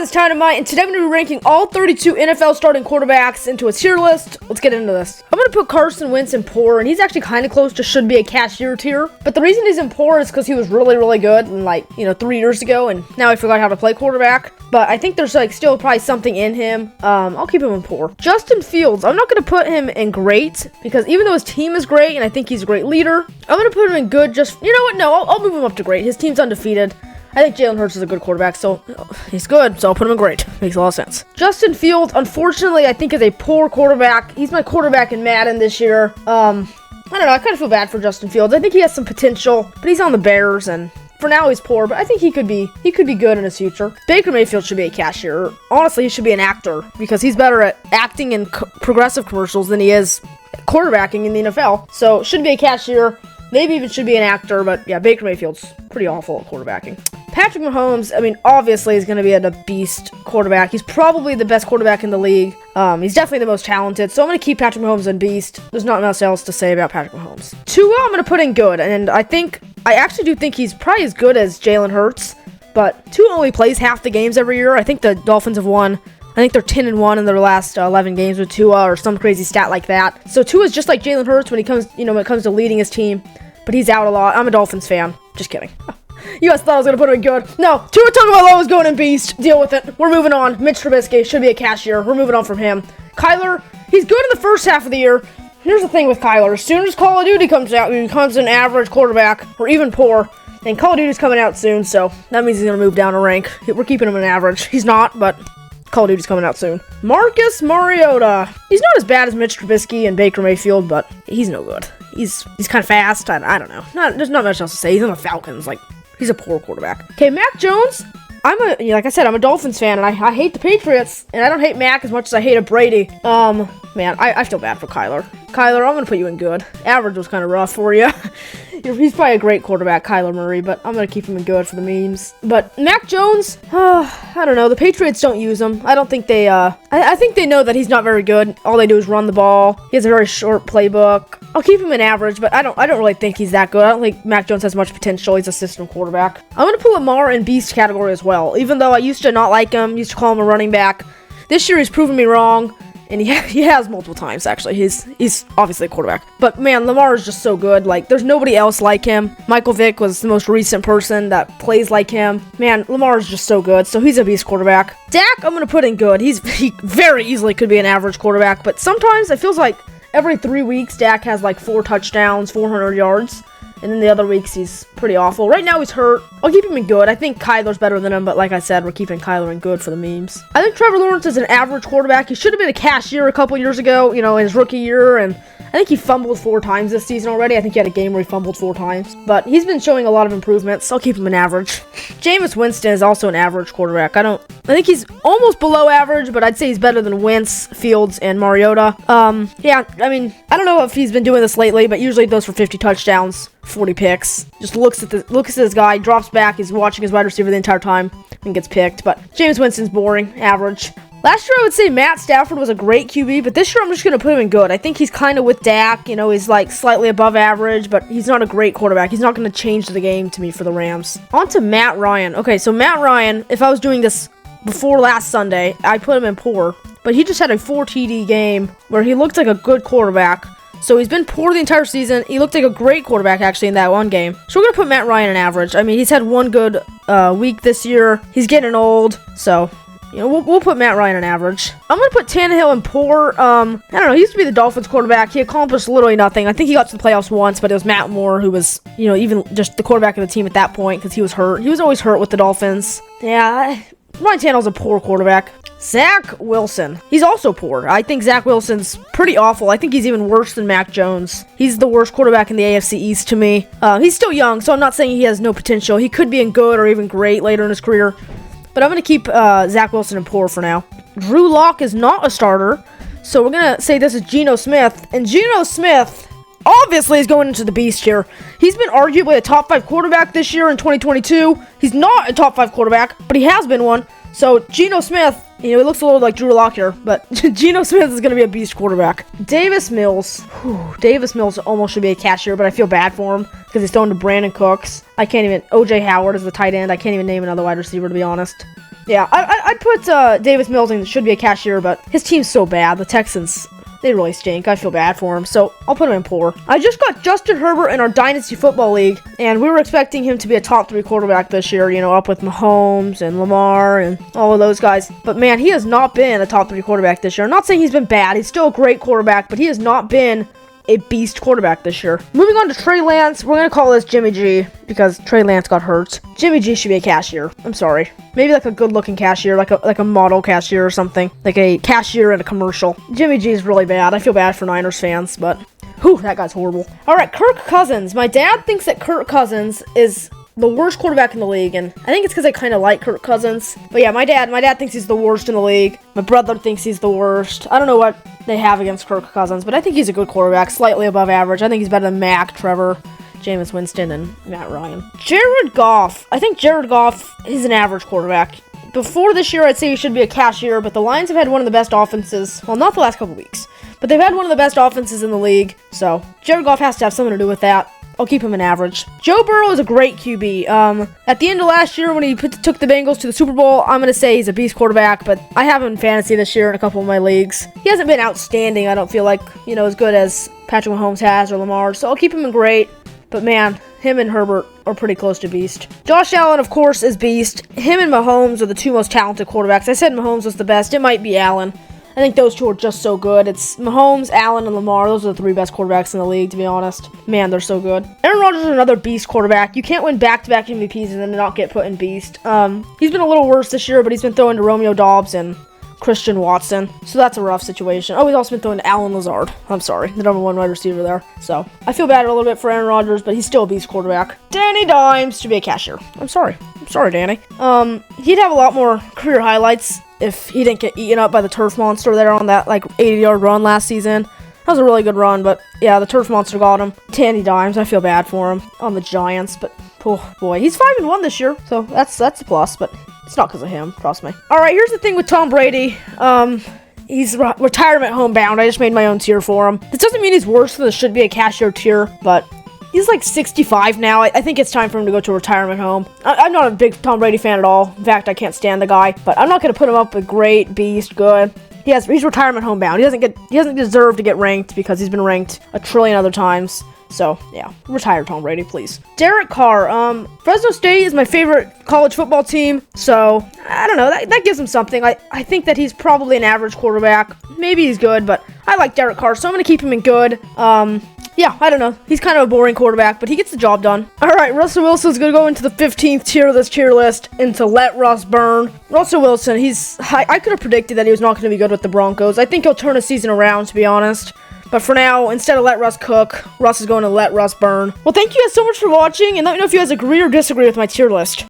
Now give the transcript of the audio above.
guys, it's Dynamite, and today I'm going to be ranking all 32 NFL starting quarterbacks into a tier list. Let's get into this. I'm going to put Carson Wentz in poor, and he's actually kind of close to should be a cashier tier. But the reason he's in poor is because he was really, really good, in 3 years ago, and now I forgot how to play quarterback. But I think there's still probably something in him. I'll keep him in poor. Justin Fields, I'm not going to put him in great, because even though his team is great, and I think he's a great leader, I'm going to put him in good. You know what? No, I'll move him up to great. His team's undefeated. I think Jalen Hurts is a good quarterback, so he's good, so I'll put him in great. Makes a lot of sense. Justin Fields, unfortunately, I think is a poor quarterback. He's my quarterback in Madden this year. I don't know, I kind of feel bad for Justin Fields. I think he has some potential, but he's on the Bears, and for now he's poor, but I think he could be good in his future. Baker Mayfield should be a cashier. Honestly, he should be an actor, because he's better at acting in progressive commercials than he is quarterbacking in the NFL. So, should be a cashier. Maybe even should be an actor, but yeah, Baker Mayfield's pretty awful at quarterbacking. Patrick Mahomes, obviously he's going to be a beast quarterback. He's probably the best quarterback in the league. He's definitely the most talented, so I'm going to keep Patrick Mahomes in beast. There's not much else to say about Patrick Mahomes. Tua, I'm going to put in good, and I actually do think he's probably as good as Jalen Hurts, but Tua only plays half the games every year. I think the Dolphins have won. I think they're 10-1 in their last 11 games with Tua, or some crazy stat like that. So Tua's just like Jalen Hurts when it comes to leading his team, but he's out a lot. I'm a Dolphins fan. Just kidding. You guys thought I was going to put him in good. No, Tua Tagovailoa is going in beast. Deal with it. We're moving on. Mitch Trubisky should be a cashier. We're moving on from him. Kyler, he's good in the first half of the year. Here's the thing with Kyler. As soon as Call of Duty comes out, he becomes an average quarterback, or even poor. And Call of Duty's coming out soon, so that means he's going to move down a rank. We're keeping him an average. He's not, but Call of Duty's coming out soon. Marcus Mariota. He's not as bad as Mitch Trubisky and Baker Mayfield, but he's no good. He's kind of fast. I don't know. There's not much else to say. He's on the Falcons. He's a poor quarterback. Okay, Mac Jones. Like I said, I'm a Dolphins fan, and I hate the Patriots, and I don't hate Mac as much as I hated Brady. Man, I feel bad for Kyler. Kyler, I'm going to put you in good. Average was kind of rough for you. He's probably a great quarterback, Kyler Murray, but I'm going to keep him in good for the memes. But Mac Jones, I don't know. The Patriots don't use him. I don't think they, I think they know that he's not very good. All they do is run the ball. He has a very short playbook. I'll keep him in average, but I don't really think he's that good. I don't think Mac Jones has much potential. He's a system quarterback. I'm going to put Lamar in beast category as well, even though I used to not like him, used to call him a running back. This year he's proven me wrong. And he has multiple times, actually. He's obviously a quarterback. But, man, Lamar is just so good. There's nobody else like him. Michael Vick was the most recent person that plays like him. Man, Lamar is just so good. So, he's a beast quarterback. Dak, I'm going to put in good. He very easily could be an average quarterback. But sometimes it feels like every 3 weeks, Dak has 4 touchdowns, 400 yards. And then the other weeks, he's pretty awful. Right now, he's hurt. I'll keep him in good. I think Kyler's better than him, but like I said, we're keeping Kyler in good for the memes. I think Trevor Lawrence is an average quarterback. He should have been a cashier a couple years ago, in his rookie year, and I think he fumbled 4 times this season already. I think he had a game where he fumbled 4 times, but he's been showing a lot of improvements, so I'll keep him an average. Jameis Winston is also an average quarterback. I think he's almost below average, but I'd say he's better than Wentz, Fields, and Mariota. Yeah, I don't know if he's been doing this lately, but usually he goes for 50 touchdowns. 40 picks. Just looks at this guy, drops back, he's watching his wide receiver the entire time, and gets picked. But Jameis Winston's boring, average. Last year I would say Matt Stafford was a great QB, but this year I'm just going to put him in good. I think he's kind of with Dak, he's slightly above average, but he's not a great quarterback. He's not going to change the game to me for the Rams. On to Matt Ryan. Okay, so Matt Ryan, if I was doing this before last Sunday, I'd put him in poor, but he just had a 4 TD game where he looked like a good quarterback. So he's been poor the entire season. He looked like a great quarterback, actually, in that one game. So we're going to put Matt Ryan in average. He's had one good week this year. He's getting old. So, we'll put Matt Ryan in average. I'm going to put Tannehill in poor. I don't know. He used to be the Dolphins quarterback. He accomplished literally nothing. I think he got to the playoffs once, but it was Matt Moore who was, even just the quarterback of the team at that point because he was hurt. He was always hurt with the Dolphins. Yeah, Ryan Tannehill's a poor quarterback. Zach Wilson. He's also poor. I think Zach Wilson's pretty awful. I think he's even worse than Mac Jones. He's the worst quarterback in the AFC East to me. He's still young, so I'm not saying he has no potential. He could be in good or even great later in his career. But I'm going to keep Zach Wilson in poor for now. Drew Lock is not a starter, so we're going to say this is Geno Smith. And Geno Smith obviously is going into the beast here. He's been arguably a top 5 quarterback this year in 2022. He's not a top 5 quarterback, but he has been one. So Geno Smith, he looks a little like Drew Lock here, but Geno Smith is going to be a beast quarterback. Davis Mills. Davis Mills almost should be a cashier, but I feel bad for him because he's thrown to Brandon Cooks. OJ Howard is the tight end. I can't even name another wide receiver, to be honest. Yeah, I'd put Davis Mills in, should be a cashier, but his team's so bad. The Texans, they really stink. I feel bad for him, so I'll put him in poor. I just got Justin Herbert in our Dynasty Football League, and we were expecting him to be a top 3 quarterback this year, you know, up with Mahomes and Lamar and all of those guys. But man, he has not been a top 3 quarterback this year. I'm not saying he's been bad. He's still a great quarterback, but he has not been a beast quarterback this year. Moving on to Trey Lance, we're going to call this Jimmy G because Trey Lance got hurt. Jimmy G should be a cashier. I'm sorry. Maybe like a good-looking cashier, like a model cashier or something. Like a cashier in a commercial. Jimmy G is really bad. I feel bad for Niners fans, but whew, that guy's horrible. All right, Kirk Cousins. My dad thinks that Kirk Cousins is the worst quarterback in the league, and I think it's because I kind of like Kirk Cousins. But yeah, my dad thinks he's the worst in the league. My brother thinks he's the worst. I don't know what they have against Kirk Cousins, but I think he's a good quarterback, slightly above average. I think he's better than Mac, Trevor, Jameis Winston, and Matt Ryan. Jared Goff. I think Jared Goff is an average quarterback. Before this year, I'd say he should be a cashier, but the Lions have had one of the best offenses. Well, not the last couple weeks, but they've had one of the best offenses in the league, so Jared Goff has to have something to do with that. I'll keep him an average. Joe Burrow is a great QB. At the end of last year when he took the Bengals to the Super Bowl, I'm going to say he's a beast quarterback, but I have him in fantasy this year in a couple of my leagues. He hasn't been outstanding, I don't feel like, you know, as good as Patrick Mahomes has or Lamar, so I'll keep him in great. But man, him and Herbert are pretty close to beast. Josh Allen, of course, is beast. Him and Mahomes are the 2 most talented quarterbacks. I said Mahomes was the best. It might be Allen. I think those 2 are just so good. It's Mahomes, Allen, and Lamar. Those are the 3 best quarterbacks in the league, to be honest. Man, they're so good. Aaron Rodgers is another beast quarterback. You can't win back-to-back MVPs and then not get put in beast. He's been a little worse this year, but he's been throwing to Romeo Doubs and Christian Watson. So that's a rough situation. Oh, he's also been throwing to Alan Lazard. I'm sorry, the number 1 wide receiver there. So I feel bad a little bit for Aaron Rodgers, but he's still a beast quarterback. Danny Dimes should be a cashier. I'm sorry, Danny. He'd have a lot more career highlights if he didn't get eaten up by the turf monster there on that, like, 80-yard run last season. That was a really good run, but yeah, the turf monster got him. Danny Dimes, I feel bad for him on the Giants, but oh boy, he's 5-1 this year, so that's a plus, but it's not because of him, trust me. All right, here's the thing with Tom Brady. He's retirement homebound. I just made my own tier for him. This doesn't mean he's worse than the should be a cashier tier, but he's like 65 now. I think it's time for him to go to a retirement home. I'm not a big Tom Brady fan at all. In fact, I can't stand the guy, but I'm not going to put him up with great, beast, good. He's retirement homebound. He doesn't deserve to get ranked because he's been ranked a trillion other times. So, yeah, retire Tom Brady, please. Derek Carr. Fresno State is my favorite college football team, so I don't know. That gives him something. I think that he's probably an average quarterback. Maybe he's good, but I like Derek Carr, so I'm going to keep him in good. Yeah, I don't know. He's kind of a boring quarterback, but he gets the job done. All right, Russell Wilson's going to go into the 15th tier of this tier list, into let Russ burn. Russell Wilson, I could have predicted that he was not going to be good with the Broncos. I think he'll turn a season around, to be honest. But for now, instead of let Russ cook, Russ is going to let Russ burn. Well, thank you guys so much for watching, and let me know if you guys agree or disagree with my tier list.